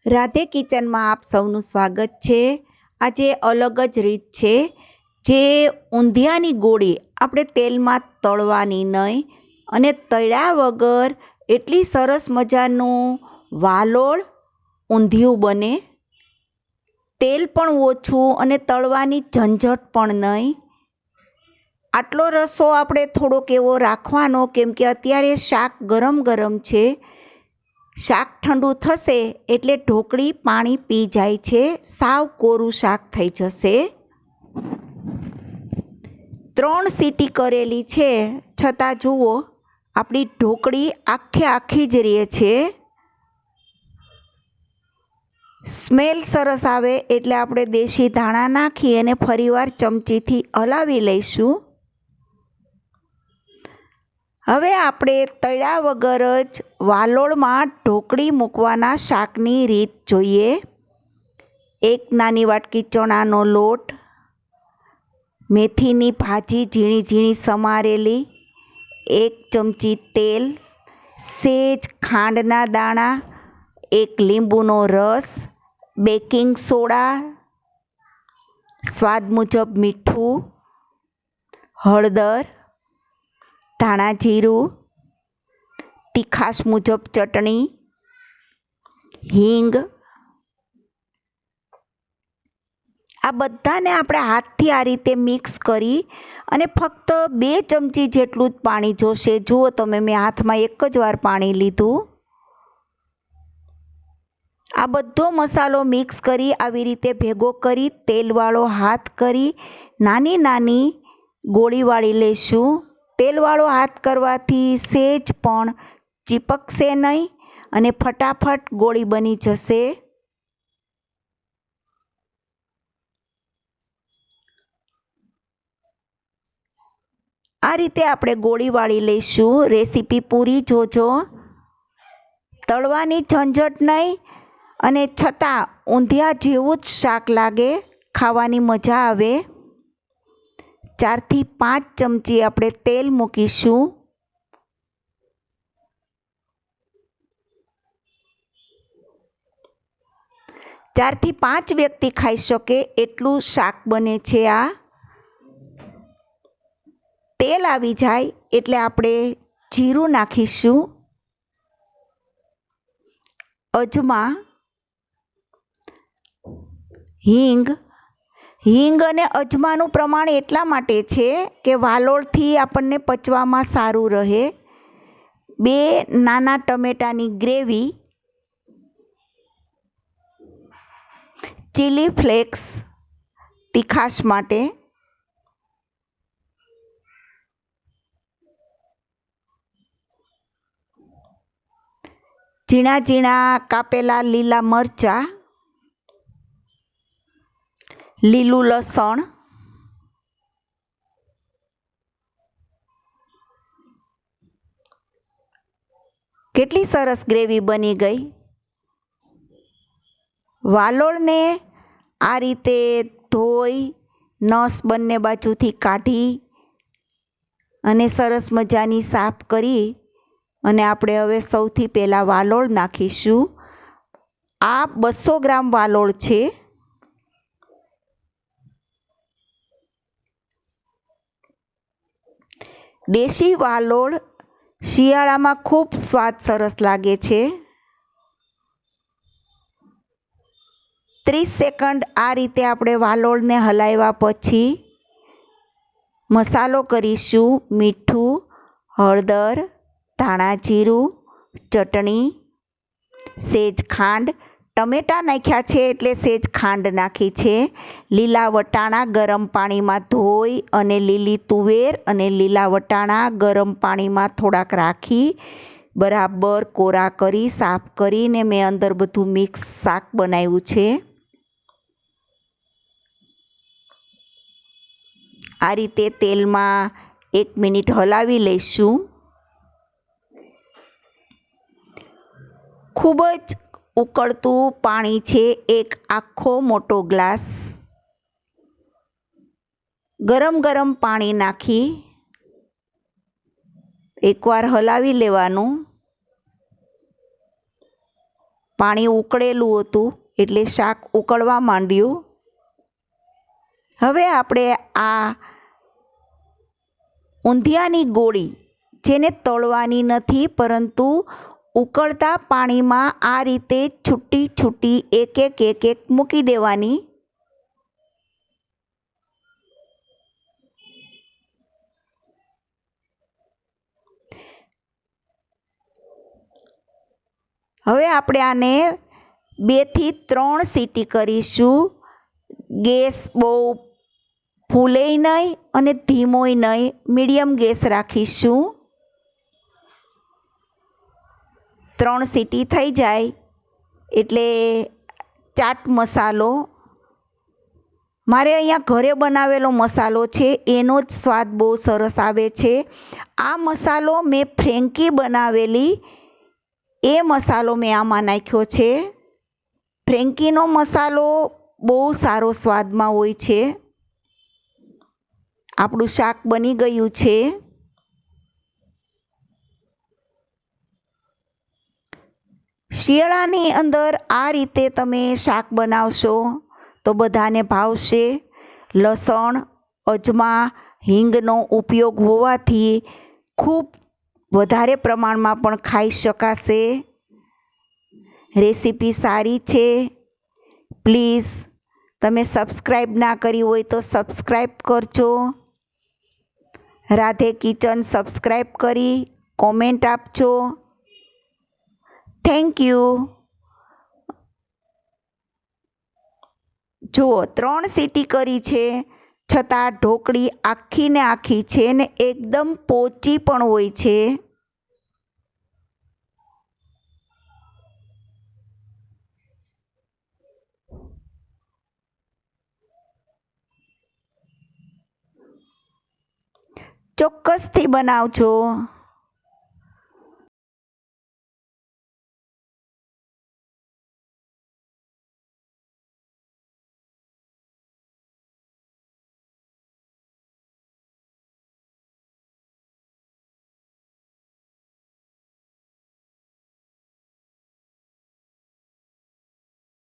રાધે કિચનમાં આપ સૌનું સ્વાગત છે। આજે અલગ જ રીત છે જે ઊંધિયાની ગોળી આપણે તેલમાં તળવાની નહીં અને તળ્યા વગર એટલી સરસ મજાનું વાલોળ ઊંધિયું બને। તેલ પણ ઓછું અને તળવાની ઝંઝટ પણ નહીં। આટલો રસો આપણે થોડોક એવો રાખવાનો, કેમ કે અત્યારે શાક ગરમ ગરમ છે। શાક ઠંડુ થશે એટલે ઢોકળી પાણી પી જાય છે, સાવ કોરું શાક થઈ જશે। 3 સીટી કરેલી છે છતાં જુઓ આપણી ઢોકળી આખે આખી જ રહે છે। સ્મેલ સરસ આવે એટલે આપણે દેશી ધાણા નાખી અને ફરીવાર ચમચીથી હલાવી લઈશું। હવે આપણે તળ્યા વગર જ વાલોળમાં ઢોકળી મૂકવાના શાકની રીત જોઈએ। 1 નાની વાટકી ચણાનો લોટ, મેથીની ભાજી ઝીણી ઝીણી સમારેલી, 1 ચમચી તેલ, સેજ ખાંડના દાણા, 1 લીંબુનો રસ, બેકિંગ સોડા, સ્વાદ મુજબ મીઠું, હળદર, ધાણા જીરું, તીખાશ મુજબ ચટણી, હિંગ। આ બધાને આપણે હાથથી આ રીતે મિક્સ કરી અને ફક્ત 2 ચમચી જેટલું જ પાણી જોશે। જુઓ તમે, મેં હાથમાં એક જ વાર પાણી લીધું। આ બધો મસાલો મિક્સ કરી આવી રીતે ભેગો કરી તેલવાળો હાથ કરી નાની નાની ગોળી વાળી લઈશું। તેલવાળો હાથ કરવાથી સેજ પણ ચીપકશે નહીં અને ફટાફટ ગોળી બની જશે। આ રીતે આપણે ગોળી વાળી લઈશું। રેસીપી પૂરી જોજો। તળવાની ઝંઝટ નહીં અને છતાં ઊંધિયા જેવું જ શાક લાગે, ખાવાની મજા આવે। 4 થી 5 ચમચી આપણે તેલ મૂકીશું। ચાર થી 5 વ્યક્તિ ખાઈ શકે એટલું શાક બને છે આ। તેલ આવી જાય એટલે આપણે જીરું નાખીશું, અજમા, હિંગ। હિંગ અને અજમાનું પ્રમાણ એટલા માટે છે કે વાલોળથી આપણને પચવામાં સારું રહે। 2 નાના ટમેટાની ગ્રેવી, ચીલી ફ્લેક્સ તીખાશ માટે, ઝીણા ઝીણા કાપેલા લીલા મરચાં, લીલું લસણ, કેટલી સરસ ગ્રેવી બની ગઈ। વાલોળને આ રીતે ધોઈ નસ બંને બાજુથી કાઢી અને સરસ મજાની સાફ કરી અને આપણે હવે સૌથી પહેલાં વાલોળ નાખીશું। આ 200 ગ્રામ વાલોળ છે। દેશી વાલોળ શિયાળામાં ખૂબ સ્વાદ સરસ લાગે છે। 30 સેકન્ડ આ રીતે આપણે વાલોળને હલાવ્યા પછી મસાલો કરીશું। મીઠું, હળદર, ધાણા જીરું, ચટણી, સેજ ખાંડ, ટમેટાં નાખ્યા છે એટલે સેજ ખાંડ નાખી છે। લીલા વટાણા ગરમ પાણીમાં ધોઈ અને લીલી તુવેર અને લીલા વટાણા ગરમ પાણીમાં થોડાક રાખી બરાબર કોરા કરી સાફ કરીને મેં અંદર બધું મિક્સ શાક બનાવ્યું છે। આ રીતે તેલમાં 1 મિનિટ હલાવી લઈશું। ખૂબ જ ઉકળતું પાણી છે, 1 આખો મોટો ગ્લાસ। ગરમ ગરમ પાણી નાખી એકવાર હલાવી લેવાનું। પાણી ઉકળેલું હતું એટલે શાક ઉકળવા માંડ્યું. હવે આપણે આ ઊંધિયાની ગોળી, જેને તળવાની નથી પરંતુ ઉકળતા પાણીમાં આ રીતે છૂટી છૂટી એક એક મૂકી દેવાની. હવે આપણે આને 2 થી 3 સીટી કરીશું. ગેસ બહુ ફૂલેય નહીં અને ધીમોય નહીં, મીડિયમ ગેસ રાખીશું. 3 સીટી થઈ જાય એટલે ચાટ મસાલો, મારે અહીંયા ઘરે બનાવેલો મસાલો છે, એનો જ સ્વાદ બહુ સરસ આવે છે. આ મસાલો મેં ફ્રેન્કી બનાવેલી એ મસાલો મેં આમાં નાખ્યો છે. ફ્રેન્કીનો મસાલો બહુ સારો સ્વાદમાં હોય છે. આપણું શાક બની ગયું છે. શિયાળાની અંદર આ રીતે તમે શાક બનાવશો તો બધાને ભાવશે. લસણ, અજમા, હિંગનો ઉપયોગ હોવાથી ખૂબ વધારે પ્રમાણમાં પણ ખાઈ શકાશે. રેસીપી સારી છે. પ્લીઝ તમે સબસ્ક્રાઈબ ના કરી હોય તો સબસ્ક્રાઈબ કરજો. રાધે કિચન સબસ્ક્રાઈબ કરી કોમેન્ટ આપજો. Thank you. જુઓ 3 સીટી કરી છે છતાં ઢોકળી આખી ને આખી છે ને એકદમ પોચી પણ હોય છે. ચોક્કસથી બનાવજો.